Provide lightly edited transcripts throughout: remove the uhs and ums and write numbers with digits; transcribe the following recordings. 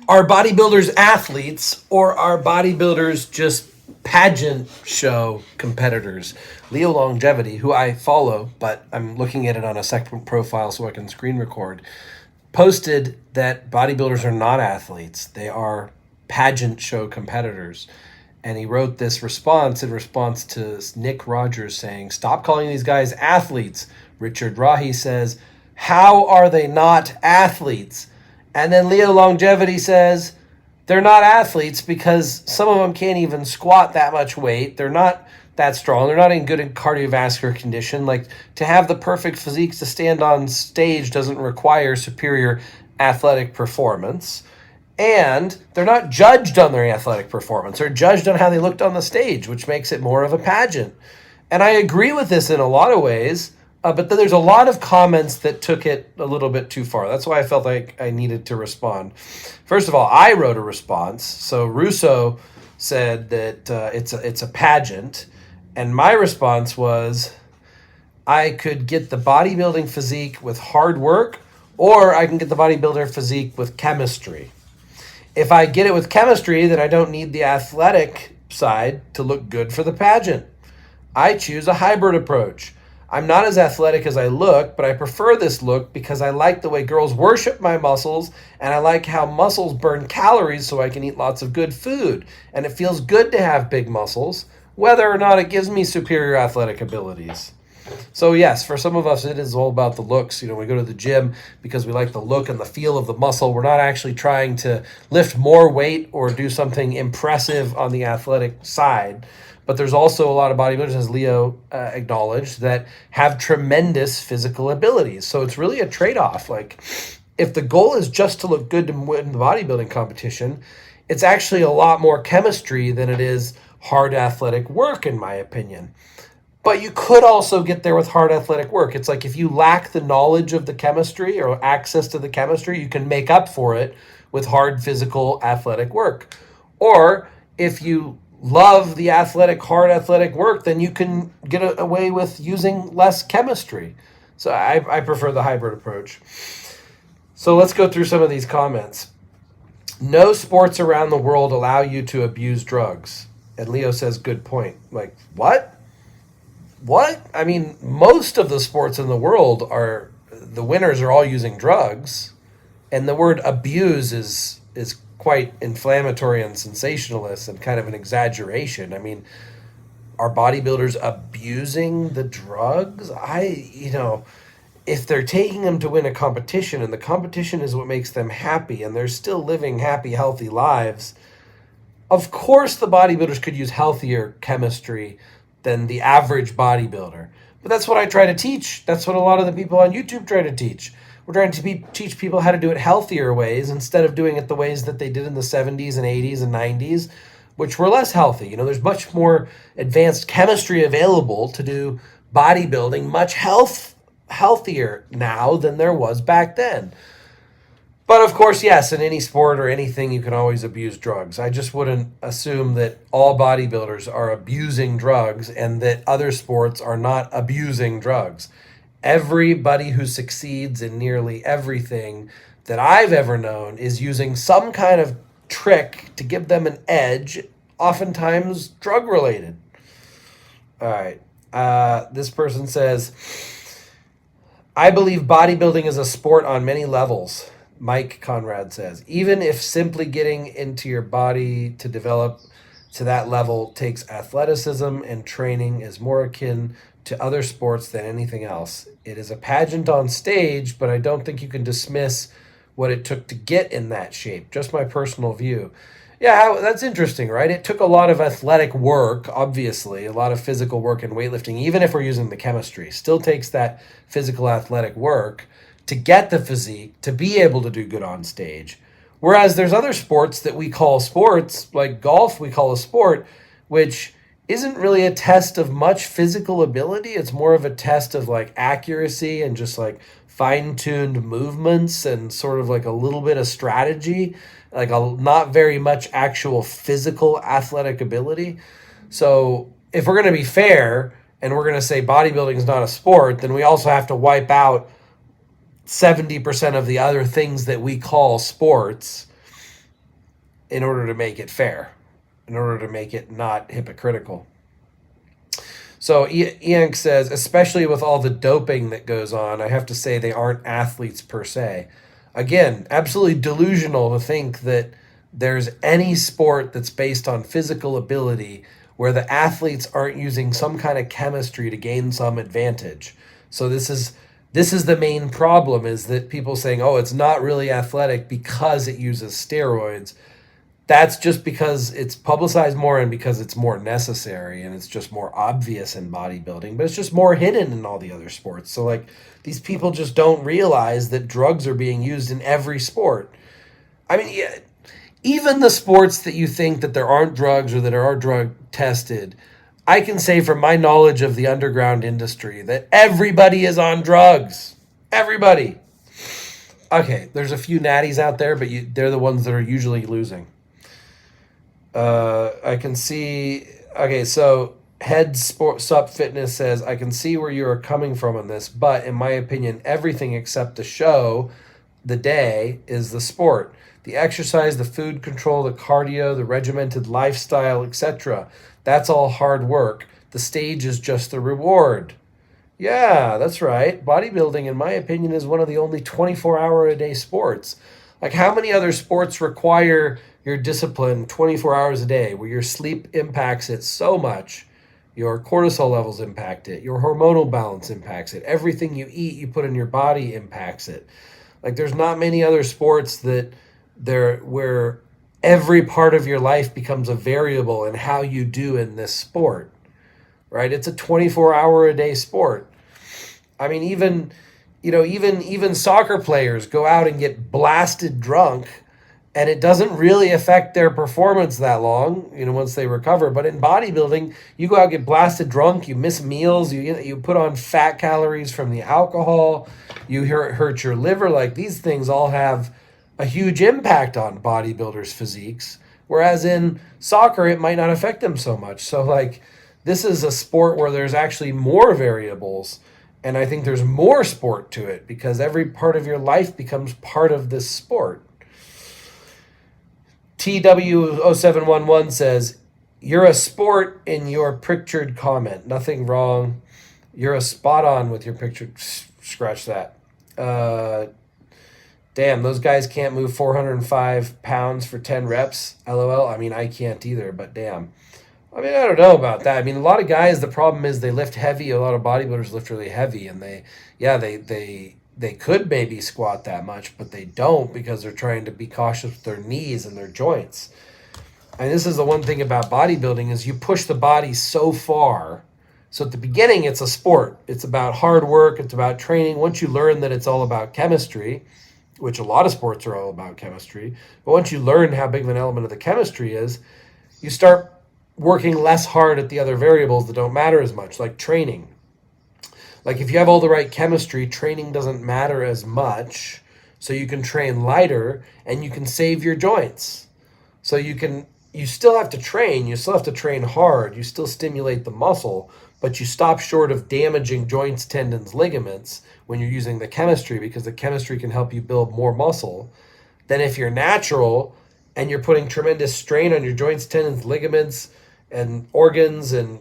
Are bodybuilders athletes, or are bodybuilders just pageant show competitors? Leo Longevity, who I follow, but I'm looking at it on a separate profile so I can screen record, posted that bodybuilders are not athletes. They are pageant show competitors. And he wrote this response in response to Nick Rogers saying, "Stop calling these guys athletes." Richard Rahi says, "How are they not athletes?" And then Leo Longevity says, they're not athletes because some of them can't even squat that much weight. They're not that strong. They're not in good cardiovascular condition. Like, to have the perfect physiques to stand on stage doesn't require superior athletic performance. And they're not judged on their athletic performance. They're judged on how they looked on the stage, which makes it more of a pageant. And I agree with this in a lot of ways. But then there's a lot of comments that took it a little bit too far. That's why I felt like I needed to respond. First of all, I wrote a response. So Russo said that it's a pageant. And my response was, I could get the bodybuilding physique with hard work, or I can get the bodybuilder physique with chemistry. If I get it with chemistry, then I don't need the athletic side to look good for the pageant. I choose a hybrid approach. I'm not as athletic as I look, but I prefer this look because I like the way girls worship my muscles, and I like how muscles burn calories so I can eat lots of good food. And it feels good to have big muscles, whether or not it gives me superior athletic abilities. So yes, for some of us, it is all about the looks. We go to the gym because we like the look and the feel of the muscle. We're not actually trying to lift more weight or do something impressive on the athletic side. But there's also a lot of bodybuilders, as Leo acknowledged, that have tremendous physical abilities. So it's really a trade-off. Like, if the goal is just to look good to win the bodybuilding competition, it's actually a lot more chemistry than it is hard athletic work, in my opinion. But you could also get there with hard athletic work. It's like, if you lack the knowledge of the chemistry or access to the chemistry, you can make up for it with hard physical athletic work. Or if you love the hard athletic work, then you can get away with using less chemistry. So I prefer the hybrid approach. So let's go through some of these comments. No sports around the world allow you to abuse drugs. And Leo says, good point. Like, what? I mean, most of the sports in the world the winners are all using drugs. And the word abuse is quite inflammatory and sensationalist and kind of an exaggeration. I mean, are bodybuilders abusing the drugs? If they're taking them to win a competition and the competition is what makes them happy and they're still living happy, healthy lives, of course the bodybuilders could use healthier chemistry than the average bodybuilder. But that's what I try to teach. That's what a lot of the people on YouTube try to teach. We're trying to teach people how to do it healthier ways instead of doing it the ways that they did in the 70s and 80s and 90s, which were less healthy. There's much more advanced chemistry available to do bodybuilding, much healthier now than there was back then. But of course, yes, in any sport or anything, you can always abuse drugs. I just wouldn't assume that all bodybuilders are abusing drugs and that other sports are not abusing drugs. Everybody who succeeds in nearly everything that I've ever known is using some kind of trick to give them an edge, oftentimes drug-related. All right. This person says, I believe bodybuilding is a sport on many levels. Mike Conrad says, even if simply getting into your body to develop to that level takes athleticism and training, is more akin to other sports than anything else. It is a pageant on stage, but I don't think you can dismiss what it took to get in that shape. Just my personal view. Yeah, that's interesting, right? It took a lot of athletic work, obviously, a lot of physical work and weightlifting, even if we're using the chemistry. Still takes that physical athletic work to get the physique, to be able to do good on stage. Whereas there's other sports that we call sports, like golf we call a sport, which isn't really a test of much physical ability. It's more of a test of like accuracy and just like fine-tuned movements and sort of like a little bit of strategy, like not very much actual physical athletic ability. So if we're going to be fair and we're going to say bodybuilding is not a sport, then we also have to wipe out 70% of the other things that we call sports. in order to make it fair, in order to make it not hypocritical. So EAIC says, especially with all the doping that goes on, I have to say they aren't athletes per se. Again, absolutely delusional to think that there's any sport that's based on physical ability where the athletes aren't using some kind of chemistry to gain some advantage. So this is the main problem, is that people saying, oh, it's not really athletic because it uses steroids. That's just because it's publicized more and because it's more necessary and it's just more obvious in bodybuilding, but it's just more hidden in all the other sports. So like these people just don't realize that drugs are being used in every sport. I mean, yeah, even the sports that you think that there aren't drugs or that are drug tested, I can say from my knowledge of the underground industry that everybody is on drugs. Everybody. Okay, there's a few natties out there, but they're the ones that are usually losing. I can see. Okay, so Head Sup Fitness says, I can see where you are coming from on this, but in my opinion, everything except the show, the day, is the sport. The exercise, the food control, the cardio, the regimented lifestyle, etc. That's all hard work. The stage is just the reward. Yeah, that's right. Bodybuilding, in my opinion, is one of the only 24-hour-a-day sports. Like, how many other sports require your discipline 24 hours a day, where your sleep impacts it so much, your cortisol levels impact it, your hormonal balance impacts it, everything you eat, you put in your body impacts it. Like, there's not many other sports where every part of your life becomes a variable in how you do in this sport, right? It's a 24-hour-a-day sport. I mean, even soccer players go out and get blasted drunk, and it doesn't really affect their performance that long, once they recover. But in bodybuilding, you go out, get blasted drunk, you miss meals, you put on fat calories from the alcohol, you hurt your liver. Like, these things all have a huge impact on bodybuilders' physiques, whereas in soccer, it might not affect them so much. So, like, this is a sport where there's actually more variables, and I think there's more sport to it because every part of your life becomes part of this sport. TW0711 says, you're a sport in your pictured comment. Nothing wrong. You're a spot on with your picture. Scratch that. Damn, those guys can't move 405 pounds for 10 reps. LOL. I mean, I can't either, but damn. I mean, I don't know about that. I mean, a lot of guys, the problem is they lift heavy. A lot of bodybuilders lift really heavy, and they could maybe squat that much, but they don't because they're trying to be cautious with their knees and their joints. And this is the one thing about bodybuilding is you push the body so far. So at the beginning, it's a sport. It's about hard work. It's about training. Once you learn that it's all about chemistry, which a lot of sports are all about chemistry, but once you learn how big of an element of the chemistry is, you start working less hard at the other variables that don't matter as much, like training. Like, if you have all the right chemistry, training doesn't matter as much, so you can train lighter and you can save your joints. So you still have to train, you still have to train hard, you still stimulate the muscle, but you stop short of damaging joints, tendons, ligaments when you're using the chemistry, because the chemistry can help you build more muscle than if you're natural and you're putting tremendous strain on your joints, tendons, ligaments, and organs and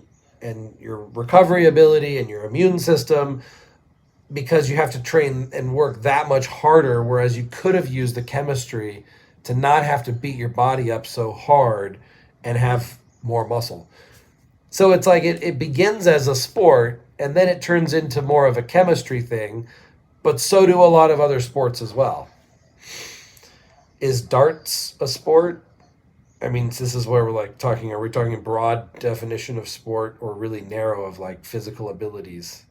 your recovery ability and your immune system, because you have to train and work that much harder, whereas you could have used the chemistry to not have to beat your body up so hard and have more muscle. So it's like it begins as a sport, and then it turns into more of a chemistry thing, but so do a lot of other sports as well. Is darts a sport? I mean, this is where we're like talking, are we talking broad definition of sport or really narrow of like physical abilities?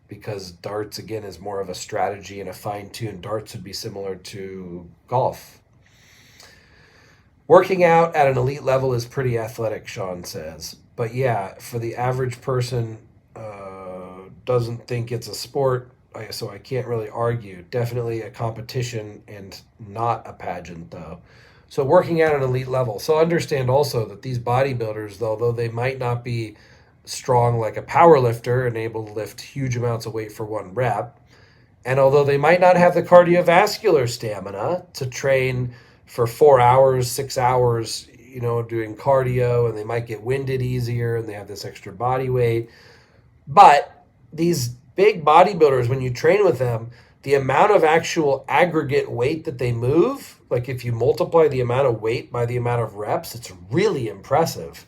Because darts, again, is more of a strategy and a fine-tuned. Darts would be similar to golf. Working out at an elite level is pretty athletic, Sean says. But yeah, for the average person, doesn't think it's a sport, so I can't really argue. Definitely a competition and not a pageant, though. So working out at an elite level. So understand also that these bodybuilders, although they might not be strong like a power lifter and able to lift huge amounts of weight for one rep, and although they might not have the cardiovascular stamina to train for 4 hours, 6 hours, doing cardio, and they might get winded easier and they have this extra body weight. But these big bodybuilders, when you train with them, the amount of actual aggregate weight that they move, like if you multiply the amount of weight by the amount of reps, it's really impressive.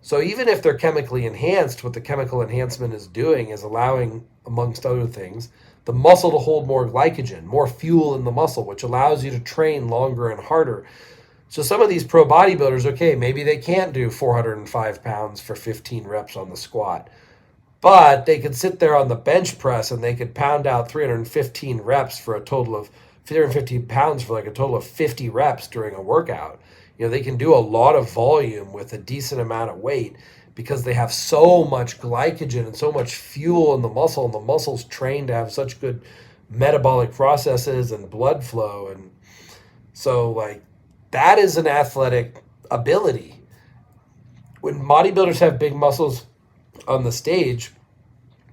So even if they're chemically enhanced, what the chemical enhancement is doing is allowing, amongst other things, the muscle to hold more glycogen, more fuel in the muscle, which allows you to train longer and harder. So some of these pro bodybuilders, okay, maybe they can't do 405 pounds for 15 reps on the squat, but they could sit there on the bench press and they could pound out 315 reps for a total of 315 pounds for like a total of 50 reps during a workout. They can do a lot of volume with a decent amount of weight because they have so much glycogen and so much fuel in the muscle, and the muscle's trained to have such good metabolic processes and blood flow. And so, like, that is an athletic ability. When bodybuilders have big muscles on the stage,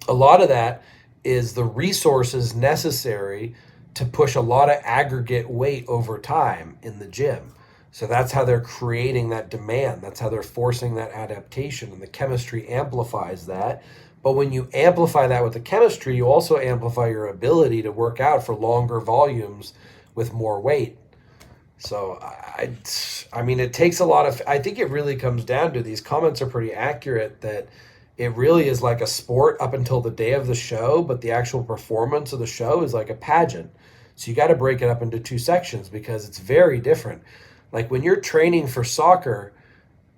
a lot of that is the resources necessary to push a lot of aggregate weight over time in the gym. So that's how they're creating that demand. That's how they're forcing that adaptation, and the chemistry amplifies that. But when you amplify that with the chemistry, you also amplify your ability to work out for longer volumes with more weight. So I mean, it takes a lot of, I think it really comes down to, these comments are pretty accurate, that it really is like a sport up until the day of the show, but the actual performance of the show is like a pageant. So you got to break it up into two sections because it's very different. Like when you're training for soccer,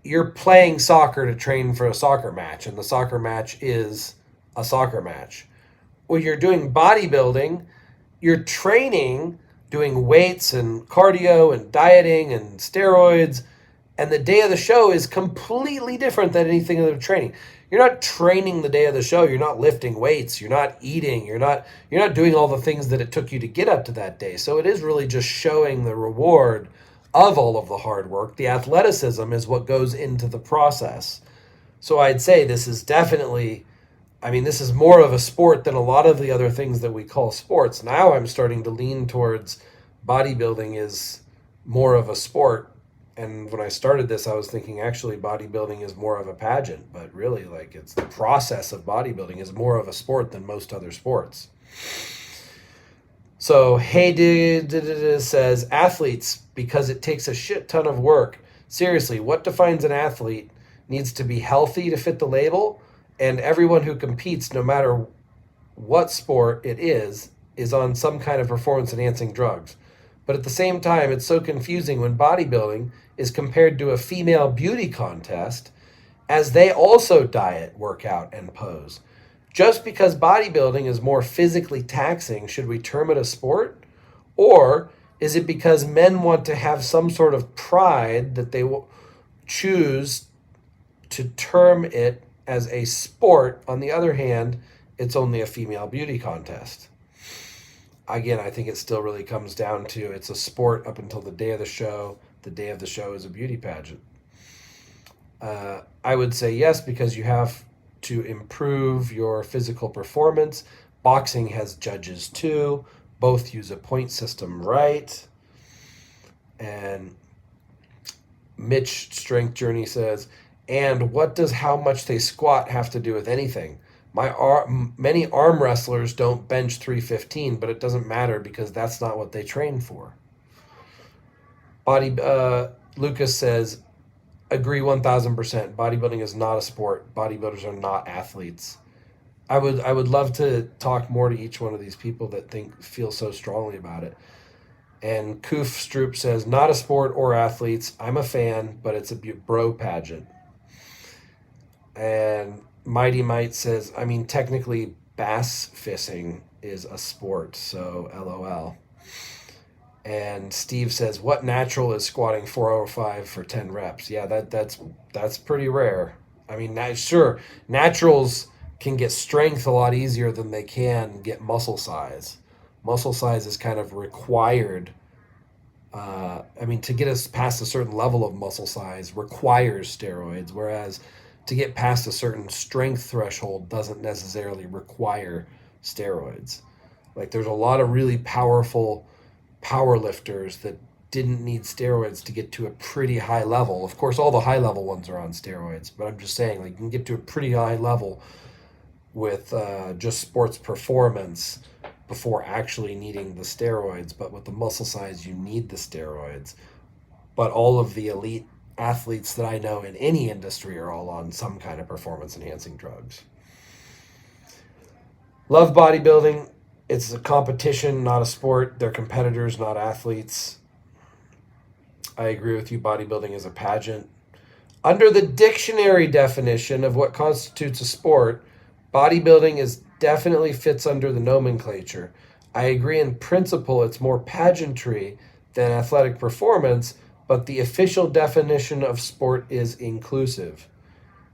you're playing soccer to train for a soccer match, and the soccer match is a soccer match. When you're doing bodybuilding, you're training, doing weights and cardio and dieting and steroids, and the day of the show is completely different than anything other training. You're not training the day of the show. You're not lifting weights. You're not eating. You're not doing all the things that it took you to get up to that day. So it is really just showing the reward of all of the hard work. The athleticism is what goes into the process. So I'd say this is definitely, this is more of a sport than a lot of the other things that we call sports. Now I'm starting to lean towards bodybuilding is more of a sport. And when I started this, I was thinking actually bodybuilding is more of a pageant, but really, like, it's the process of bodybuilding is more of a sport than most other sports. So says athletes, because it takes a shit ton of work. Seriously, what defines an athlete needs to be healthy to fit the label, and everyone who competes, no matter what sport it is on some kind of performance enhancing drugs. But at the same time, it's so confusing when bodybuilding is compared to a female beauty contest, as they also diet, work out, and pose. Just because bodybuilding is more physically taxing, should we term it a sport? Or is it because men want to have some sort of pride that they will choose to term it as a sport? On the other hand, it's only a female beauty contest. Again, I think it still really comes down to it's a sport up until the day of the show. The day of the show is a beauty pageant. I would say yes, because you have to improve your physical performance. Boxing has judges too. Both use a point system, right? And Mitch Strength Journey says, and what does how much they squat have to do with anything? Many arm wrestlers don't bench 315, but it doesn't matter because that's not what they train for. Lucas says, agree 1000%. Bodybuilding is not a sport. Bodybuilders are not athletes. I would love to talk more to each one of these people that feel so strongly about it. And Koof Stroop says, not a sport or athletes. I'm a fan, but it's a bro pageant. And Mighty Might says, technically bass fishing is a sport, so LOL. And Steve says, what natural is squatting 405 for 10 reps? Yeah, that's pretty rare. Sure, naturals can get strength a lot easier than they can get muscle size. Muscle size is kind of required. To get us past a certain level of muscle size requires steroids, whereas to get past a certain strength threshold doesn't necessarily require steroids. Like, there's a lot of really powerful power lifters that didn't need steroids to get to a pretty high level. Of course, all the high level ones are on steroids, but I'm just saying, like, you can get to a pretty high level with just sports performance before actually needing the steroids. But with the muscle size, you need the steroids. But all of the elite athletes that I know in any industry are all on some kind of performance enhancing drugs. Love bodybuilding. It's a competition, not a sport. They're competitors, not athletes. I agree with you. Bodybuilding is a pageant. Under the dictionary definition of what constitutes a sport, bodybuilding definitely fits under the nomenclature. I agree in principle it's more pageantry than athletic performance, but the official definition of sport is inclusive.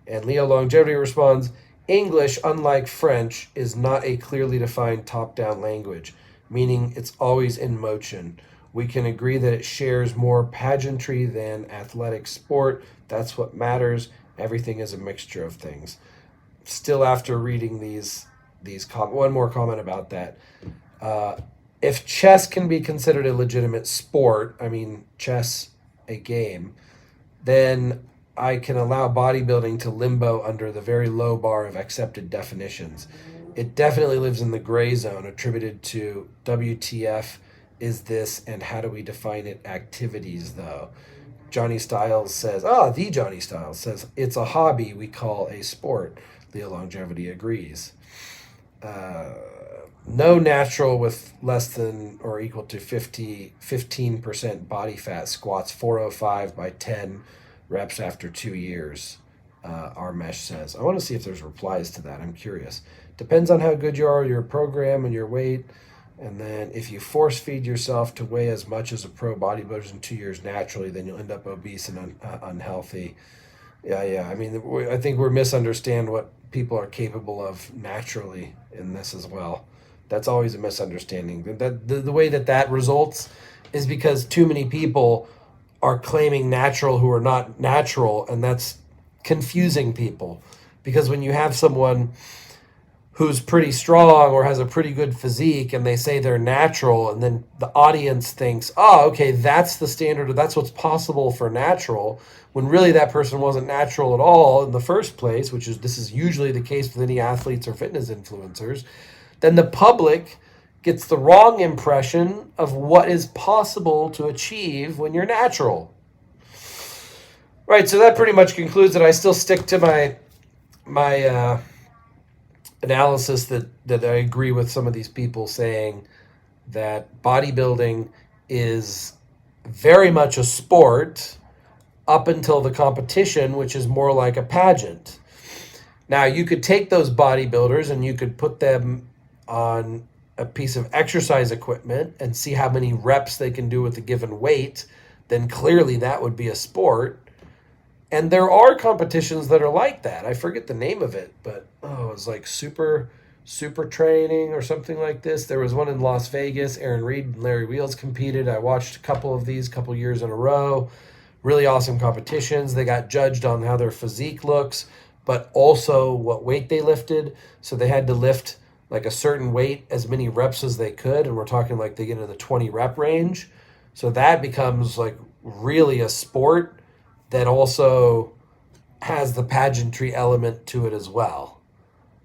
And Leo Longevity responds, English, unlike French, is not a clearly defined top-down language, meaning it's always in motion. We can agree that it shares more pageantry than athletic sport. That's what matters. Everything is a mixture of things. Still, after reading these one more comment about that. If chess can be considered a legitimate sport, I mean chess a game, then I can allow bodybuilding to limbo under the very low bar of accepted definitions. It definitely lives in the gray zone attributed to WTF is this and how do we define it activities, though. Johnny Styles says, the Johnny Styles says, it's a hobby we call a sport. Leo Longevity agrees. No natural with less than or equal to 15% body fat squats 405 by 10 reps after 2 years, Armesh says. I want to see if there's replies to that. I'm curious. Depends on how good you are, your program, and your weight. And then if you force feed yourself to weigh as much as a pro bodybuilder in 2 years naturally, then you'll end up obese and unhealthy. Yeah. I mean, I think we misunderstand what people are capable of naturally in this as well. That's always a misunderstanding. The way that results is because too many people are claiming natural who are not natural, and that's confusing people. Because when you have someone who's pretty strong or has a pretty good physique and they say they're natural, and then the audience thinks, okay, that's the standard, or that's what's possible for natural, when really that person wasn't natural at all in the first place, this is usually the case with any athletes or fitness influencers, then the public gets the wrong impression of what is possible to achieve when you're natural. Right, so that pretty much concludes it. I still stick to my analysis that I agree with some of these people saying that bodybuilding is very much a sport up until the competition, which is more like a pageant. Now, you could take those bodybuilders and you could put them on a piece of exercise equipment and see how many reps they can do with a given weight, then clearly that would be a sport. And there are competitions that are like that. I forget the name of it, but it was like super training or something like this. There was one in Las Vegas. Aaron Reed and Larry Wheels competed. I watched a couple of these years in a row. Really awesome competitions. They got judged on how their physique looks, but also what weight they lifted. So they had to lift like a certain weight, as many reps as they could. And we're talking like they get into the 20 rep range. So that becomes like really a sport that also has the pageantry element to it as well.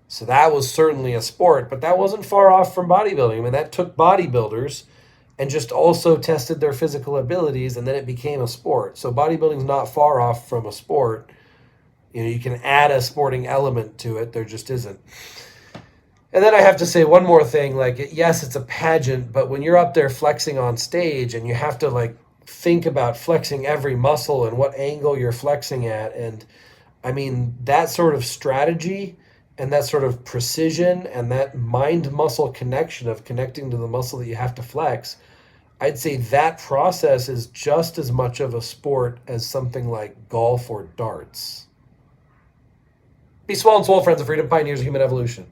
So that was certainly a sport, but that wasn't far off from bodybuilding. I mean, that took bodybuilders and just also tested their physical abilities, and then it became a sport. So bodybuilding's not far off from a sport. You can add a sporting element to it. There just isn't. And then I have to say one more thing. Yes, it's a pageant, but when you're up there flexing on stage and you have to think about flexing every muscle and what angle you're flexing at. And I mean, that sort of strategy and that sort of precision and that mind-muscle connection of connecting to the muscle that you have to flex, I'd say that process is just as much of a sport as something like golf or darts. Be swell and swole, friends of freedom, pioneers of human evolution.